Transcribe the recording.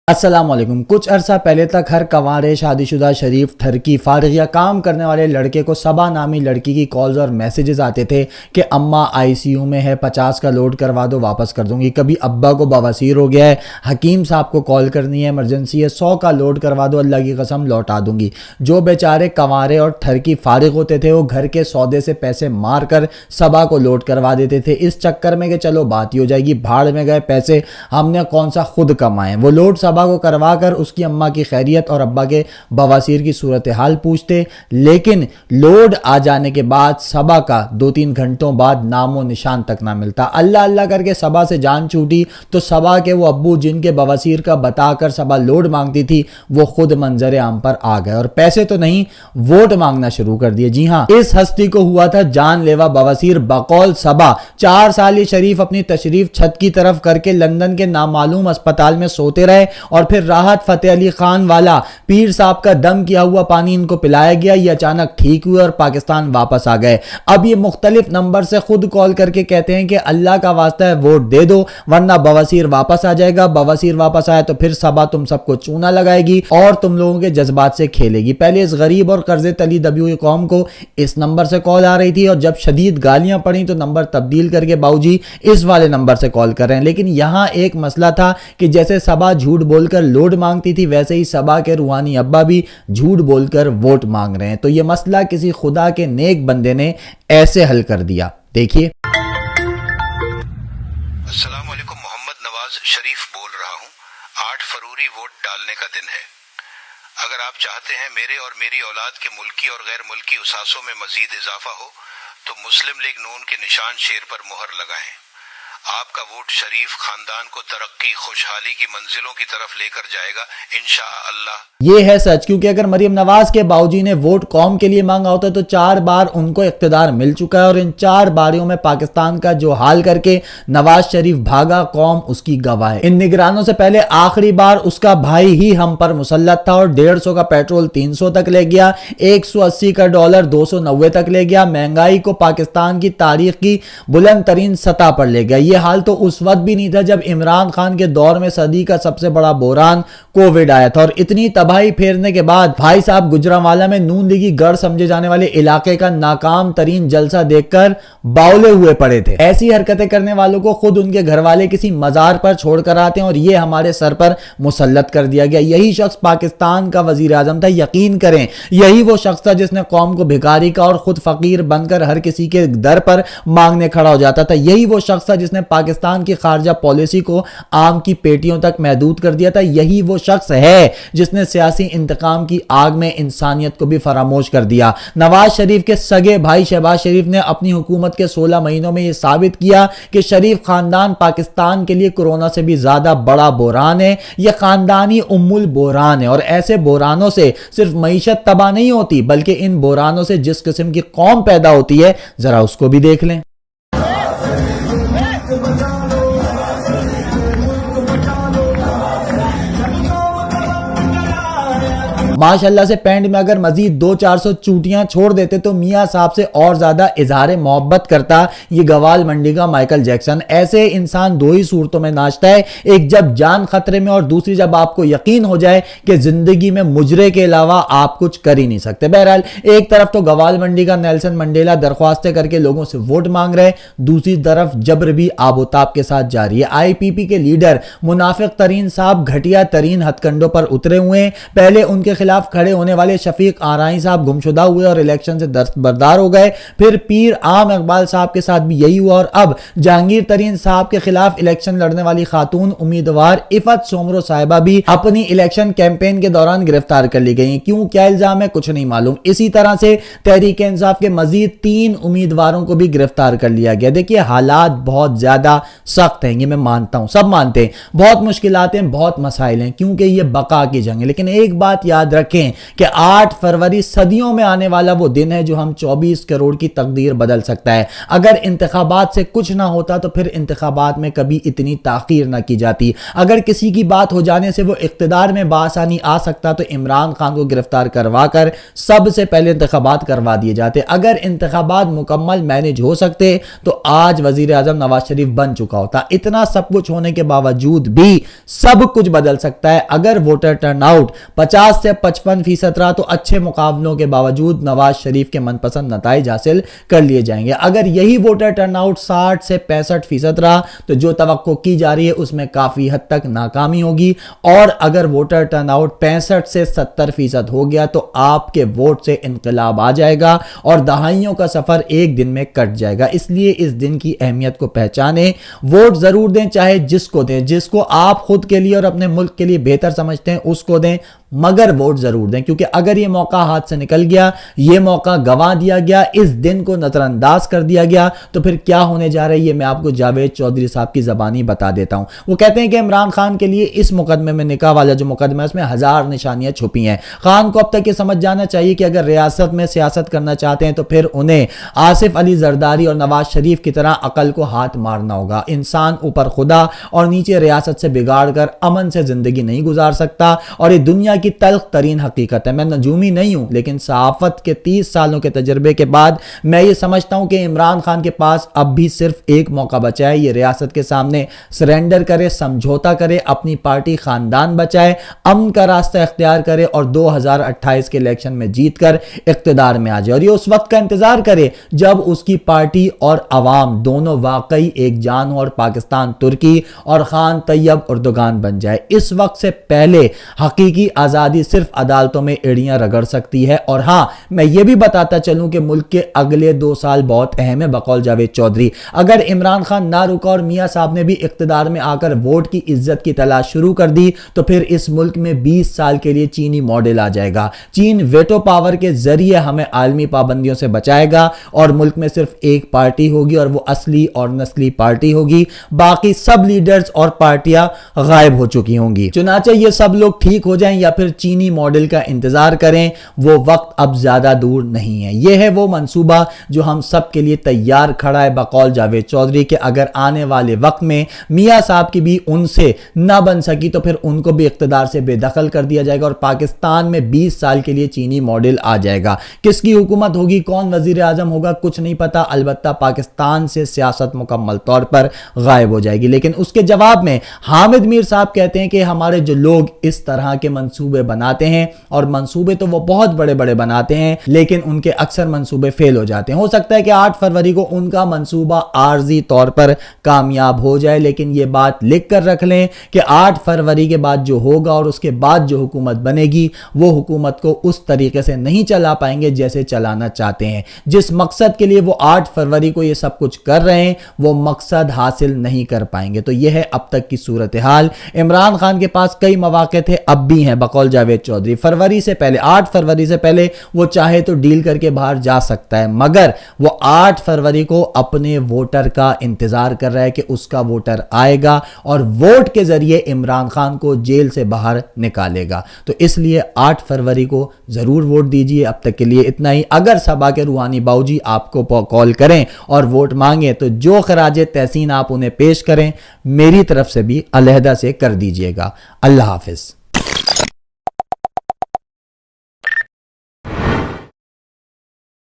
السلام علیکم۔ کچھ عرصہ پہلے تک ہر کنوارے، شادی شدہ، شریف، ٹھرکی، فارغ یا کام کرنے والے لڑکے کو صبا نامی لڑکی کی کالز اور میسیجز آتے تھے کہ اماں آئی سی یو میں ہے، 50 کا لوڈ کروا دو، واپس کر دوں گی۔ کبھی ابا کو بواسیر ہو گیا ہے، حکیم صاحب کو کال کرنی ہے، ایمرجنسی ہے، 100 کا لوڈ کروا دو، اللہ کی قسم لوٹا دوں گی۔ جو بیچارے کنوارے اور ٹھرکی فارغ ہوتے تھے وہ گھر کے سودے سے پیسے مار کر صبا کو لوڈ کروا دیتے تھے، اس چکر میں کہ چلو بات ہی ہو جائے گی، بھاڑ میں گئے پیسے، ہم نے کون سا خود کمائے۔ وہ لوڈ صبا کو کروا کر اس کی اماں کی خیریت اور ابا کے بواسیر کی صورتحال پوچھتے، لیکن لوڈ آ جانے کے بعد صبا کا 2-3 گھنٹوں بعد نام و نشان تک نہ ملتا۔ اللہ اللہ کر کے صبا سے جان چھوٹی تو صبا کے وہ ابو جن کے بواسیر کا بتا کر صبا لوڈ مانگتی تھی وہ خود منظر عام پر آ گئے اور پیسے تو نہیں، ووٹ مانگنا شروع کر دیے۔ جی ہاں، اس ہستی کو ہوا تھا جان لیوا بواسیر۔ بقول صبا 4 سال یہ شریف اپنی تشریف چھت کی طرف کر کے لندن کے نامعلوم اسپتال میں سوتے رہے اور پھر راحت فتح علی خان والا پیر صاحب کا دم کیا ہوا پانی ان کو پلایا گیا، یہ اچانک ٹھیک ہوئے اور پاکستان واپس آ گئے۔ اب یہ مختلف نمبر سے خود کال کر کے کہتے ہیں کہ اللہ کا واسطہ ہے ووٹ دے دو ورنہ بواسیر واپس آ جائے گا، بواسیر واپس آیا تو پھر صبا تم سب کو چونا لگائے گی اور تم لوگوں کے جذبات سے کھیلے گی۔ پہلے اس غریب اور قرضے تلی دبی ہوئی قوم کو اس نمبر سے کال آ رہی تھی اور جب شدید گالیاں پڑیں تو نمبر تبدیل کر کے باؤجی اس والے نمبر سے کال کر رہے ہیں۔ لیکن یہاں ایک مسئلہ تھا کہ جیسے صبا جھوٹ بول کر لوڈ مانگتی تھی ویسے ہی صبا کے روحانی ابا بھی جھوٹ بول کر ووٹ مانگ رہے ہیں۔ تو یہ مسئلہ کسی خدا کے نیک بندے نے ایسے حل کر دیا، دیکھیے۔ السلام علیکم، محمد نواز شریف بول رہا ہوں۔ 8 فروری ووٹ ڈالنے کا دن ہے۔ اگر آپ چاہتے ہیں میرے اور میری اولاد کے ملکی اور غیر ملکی اثاثوں میں مزید اضافہ ہو تو مسلم لیگ نون کے نشان شیر پر مہر لگائیں۔ آپ کا ووٹ شریف خاندان کو ترقی، خوشحالی کی منزلوں کی طرف لے کر جائے گا انشاءاللہ۔ یہ ہے سچ، کیونکہ اگر مریم نواز کے باؤجی نے ووٹ قوم کے لیے مانگا ہوتا تو 4 بار ان کو اقتدار مل چکا ہے اور ان 4 باریوں میں پاکستان کا جو حال کر کے نواز شریف بھاگا قوم اس کی گواہ ہے۔ ان نگرانوں سے پہلے آخری بار اس کا بھائی ہی ہم پر مسلط تھا اور 150 کا پیٹرول 300 تک لے گیا، 180 کا ڈالر 290 تک لے گیا، مہنگائی کو پاکستان کی تاریخ کی بلند ترین سطح پر لے گیا۔ یہ حال تو اس وقت بھی نہیں تھا جب عمران خان کے دور میں صدی کا سب سے بڑا بحران کووڈ آیا تھا اور اتنی تباہی پھیرنے کے بعد بھائی صاحب گجرانوالہ میں نون لیگی گڑھ سمجھے جانے والے علاقے کا ناکام ترین جلسہ دیکھ کر باولے ہوئے پڑے تھے۔ ایسی حرکتیں کرنے والوں کو خود ان کے گھر والے کسی مزار پر چھوڑ کر آتے ہیں اور یہ ہمارے سر پر مسلط کر دیا گیا۔ یہی شخص پاکستان کا وزیر اعظم تھا، یقین کریں یہی وہ شخص تھا جس نے قوم کو بھکاری کا اور خود فقیر بن کر ہر کسی کے در پر مانگنے کھڑا ہو جاتا تھا۔ یہی وہ شخص تھا جس نے پاکستان کی خارجہ پالیسی کو آم کی پیٹیوں تک محدود کر دیا تھا۔ یہی وہ شخص ہے جس نے سیاسی انتقام کی آگ میں انسانیت کو بھی فراموش کر دیا۔ نواز شریف کے سگے بھائی شہباز شریف نے اپنی حکومت کے 16 مہینوں میں یہ ثابت کیا کہ شریف خاندان پاکستان کے لیے کورونا سے بھی زیادہ بڑا بحران ہے۔ یہ خاندانی ام البحران ہے اور ایسے بحرانوں سے صرف معیشت تباہ نہیں ہوتی بلکہ ان بحرانوں سے جس قسم کی قوم پیدا ہوتی ہے ذرا اس کو بھی دیکھ لیں۔ ماشاءاللہ سے پینڈ میں اگر مزید 200-400 چوٹیاں چھوڑ دیتے تو میاں صاحب سے اور زیادہ اظہار محبت کرتا یہ گوال منڈی کا مائیکل جیکسن۔ ایسے انسان 2 ہی صورتوں میں ناچتا ہے، ایک جب جان خطرے میں اور دوسری جب آپ کو یقین ہو جائے کہ زندگی میں مجرے کے علاوہ آپ کچھ کر ہی نہیں سکتے۔ بہرحال ایک طرف تو گوال منڈی کا نیلسن منڈیلا درخواستیں کر کے لوگوں سے ووٹ مانگ رہے، دوسری طرف جبر بھی آب و تاب کے ساتھ جاری ہے۔ آئی پی پی کے لیڈر منافق ترین صاحب گھٹیا ترین ہتھ کنڈوں پر اترے ہوئے ہیں۔ پہلے ان کے خلاف کھڑے ہونے والے شفیق آرائی صاحب گمشدہ ہوئے اور الیکشن سے دستبردار ہو گئے، پھر پیر عام اقبال صاحب کے ساتھ بھی یہی ہوا اور اب جہانگیر ترین صاحب کے خلاف الیکشن لڑنے والی خاتون امیدوار عفت سومرو صاحبہ بھی اپنی الیکشن کیمپین کے دوران گرفتار کر لی گئی۔ کیوں، کیا الزام ہے، کچھ نہیں معلوم۔ اسی طرح سے تحریک انصاف کے مزید 3 امیدواروں کو بھی گرفتار کر لیا گیا۔ دیکھیے حالات بہت زیادہ سخت ہیں، یہ میں مانتا ہوں، سب مانتے ہیں، بہت مشکلات ہیں، بہت مسائل ہیں کیونکہ یہ بقا کی جنگ ہے، لیکن ایک بات یاد رکھ رکھیں کہ 8 فروری صدیوں میں آنے والا وہ دن ہے جو ہم 24 کروڑ کی تقدیر بدل سکتا ہے۔ اگر انتخابات سے کچھ نہ ہوتا تو پھر انتخابات میں کبھی اتنی تاخیر نہ کی جاتی۔ اگر کسی کی بات ہو جانے سے وہ اقتدار میں بآسانی آ سکتا تو عمران خان کو گرفتار کروا کر سب سے پہلے انتخابات کروا دیے جاتے۔ اگر انتخابات مکمل مینج ہو سکتے تو آج وزیر اعظم نواز شریف بن چکا ہوتا۔ اتنا سب کچھ ہونے کے باوجود بھی سب کچھ بدل سکتا ہے۔ اگر ووٹر ٹرن آؤٹ 50 سے 55% رہا تو اچھے مقابلوں کے باوجود نواز شریف کے من پسند نتائج حاصل کر لیے جائیں گے۔ اگر یہی ووٹر ٹرن آؤٹ 60 سے 65% رہا تو جو توقع کی جا رہی ہے اس میں کافی حد تک ناکامی ہوگی، اور اگر ووٹر ٹرن آؤٹ 65 سے 70% ہو گیا تو آپ کے ووٹ سے انقلاب آ جائے گا اور دہائیوں کا سفر ایک دن میں کٹ جائے گا۔ اس لیے اس دن کی اہمیت کو پہچانیں، ووٹ ضرور دیں، چاہے جس کو دیں، جس کو آپ خود کے لیے اور اپنے ملک کے لیے بہتر سمجھتے ہیں اس کو دیں، مگر ووٹ ضرور دیں، کیونکہ اگر یہ موقع ہاتھ سے نکل گیا، یہ موقع گنوا دیا گیا، اس دن کو نظر انداز کر دیا گیا تو پھر کیا ہونے جا رہا ہے یہ میں آپ کو جاوید چودھری صاحب کی زبانی بتا دیتا ہوں۔ وہ کہتے ہیں کہ عمران خان کے لیے اس مقدمے میں نکاح والا جو مقدمہ ہے اس میں 1000 نشانیاں چھپی ہیں۔ خان کو اب تک یہ سمجھ جانا چاہیے کہ اگر ریاست میں سیاست کرنا چاہتے ہیں تو پھر انہیں آصف علی زرداری اور نواز شریف کی طرح عقل کو ہاتھ مارنا ہوگا۔ انسان اوپر خدا اور نیچے ریاست سے بگاڑ کر امن سے زندگی نہیں گزار سکتا، اور یہ دنیا کی تلخ ترین حقیقت ہے۔ میں نجومی نہیں ہوں، لیکن صحافت کے 30 سالوں کے تجربے کے بعد میں یہ سمجھتا ہوں کہ عمران خان کے پاس اب بھی صرف ایک موقع بچا ہے، یہ ریاست کے سامنے سرنڈر کرے، سمجھوتا کرے، اپنی پارٹی خاندان بچائے، امن کا راستہ اختیار کرے اور 2028 کے الیکشن میں جیت کر اقتدار میں آ جائے، اور یہ اس وقت کا انتظار کرے جب اس کی پارٹی اور عوام دونوں واقعی ایک جان ہو اور پاکستان ترکی اور خان طیب اردوغان بن جائے۔ اس وقت سے پہلے حقیقی آزادی صرف عدالتوں میں ایڑیاں رگڑ سکتی ہے۔ اور ہاں، میں یہ بھی بتاتا چلوں کہ ملک کے اگلے 2 سال بہت اہم ہے بقول جاوید چودھری۔ اگر عمران خان نہ رکا اور میاں صاحب نے بھی اقتدار میں آ کر ووٹ کی عزت کی تلاش شروع کر دی تو پھر اس ملک میں 20 سال کے لیے چینی ماڈل آ جائے گا۔ چین ویٹو پاور کے ذریعے ہمیں عالمی پابندیوں سے بچائے گا اور ملک میں صرف ایک پارٹی ہوگی اور وہ اصلی اور نسلی پارٹی ہوگی، باقی سب لیڈرز اور پارٹیاں غائب ہو چکی ہوں گی۔ چنانچہ یہ سب لوگ ٹھیک ہو جائیں یا پھر چینی ماڈل کا انتظار کریں، وہ وقت اب زیادہ دور نہیں ہے۔ یہ ہے وہ منصوبہ جو ہم سب کے لیے تیار کھڑا ہے بقول جاوید چودھری کہ اگر آنے والے وقت میں میاں صاحب کی بھی ان سے نہ بن سکی تو پھر ان کو بھی اقتدار سے بے دخل کر دیا جائے گا اور پاکستان میں 20 سال کے لیے چینی ماڈل آ جائے گا۔ کس کی حکومت ہوگی، کون وزیر اعظم ہوگا، کچھ نہیں پتا، البتہ پاکستان سے سیاست مکمل طور پر غائب ہو جائے گی۔ لیکن اس کے جواب میں حامد میر صاحب کہتے ہیں کہ ہمارے جو لوگ اس طرح کے منصوبے بناتے ہیں، اور منصوبے تو وہ بہت بڑے بڑے بناتے ہیں لیکن ان کے اکثر منصوبے فیل ہو جاتے ہیں۔ ہو سکتا ہے کہ 8 فروری کو ان کا منصوبہ عارضی طور پر کامیاب ہو جائے، لیکن یہ بات لکھ کر رکھ لیں کہ 8 فروری کے بعد جو ہوگا اور اس کے بعد جو حکومت بنے گی وہ حکومت کو اس طریقے سے نہیں چلا پائیں گے جیسے چلانا چاہتے ہیں۔ جس مقصد کے لیے وہ 8 فروری کو یہ سب کچھ کر رہے ہیں وہ مقصد حاصل نہیں کر پائیں گے۔ تو یہ ہے اب تک کی صورتحال۔ عمران خان کے پاس کئی مواقع تھے، اب بھی ہیں بقول جاوید چودھری۔ فروری سے پہلے 8 فروری سے پہلے وہ چاہے تو ڈیل کر کے باہر جا سکتا ہے، مگر وہ 8 فروری کو اپنے ووٹر کا انتظار کر رہا ہے کہ اس کا ووٹر آئے گا اور ووٹ کے ذریعے عمران خان کو جیل سے باہر نکالے گا۔ تو اس لیے 8 فروری کو ضرور ووٹ دیجئے۔ اب تک کے لیے اتنا ہی۔ اگر صبا کے روحانی باؤجی آپ کو کال کریں اور ووٹ مانگیں تو جو خراج تحسین آپ انہیں پیش کریں میری طرف سے بھی علیحدہ سے کر دیجئے گا۔ اللہ حافظ۔